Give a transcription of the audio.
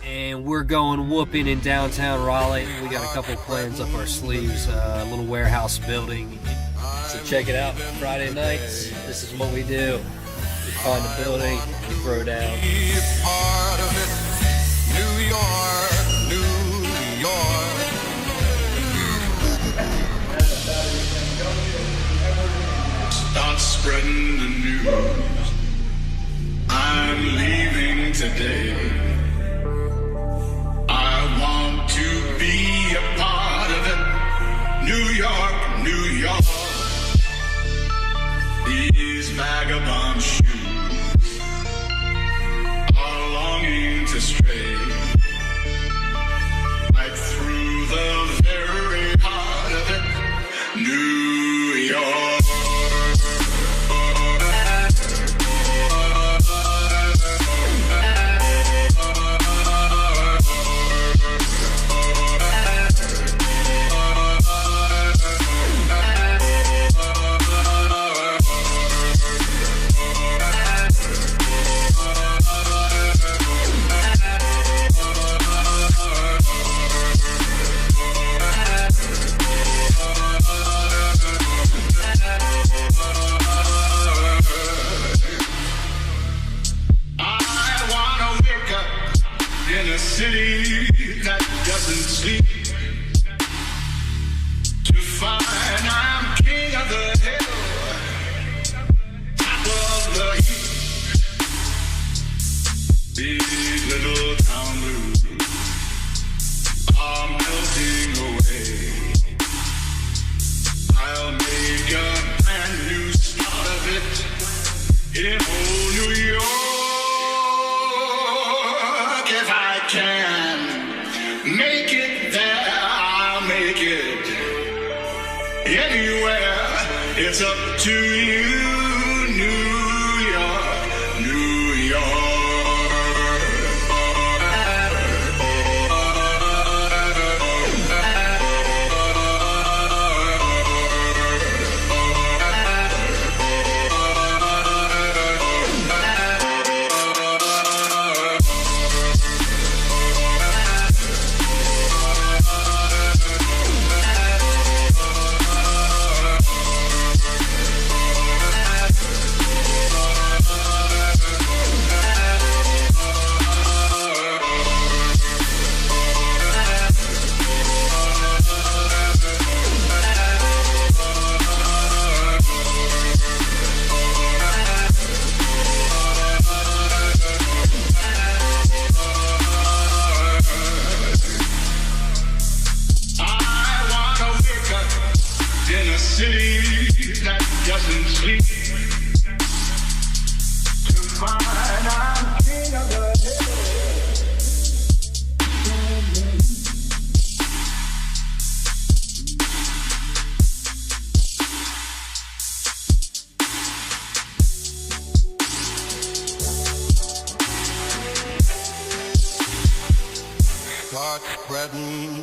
And we're going whooping in downtown Raleigh. We got a couple plans up our sleeves, a little warehouse building. So check it out, Friday nights, this is what we do. We find a building, we throw down. Part of it, New York, New York. Start spreading the news. I'm leaving today. I want to be a part of it. New York, New York. These vagabond shoes are longing to stray right through the very heart of it, New York. City that doesn't sleep, to find I'm king of the hill, top of the heap. These little town blues are melting away. I'll make a brand new start of it in old New York. Can make it there, I'll make it anywhere. It's up to you, New York, New York. City that doesn't sleep, to find I'm king of the hill. Start spreading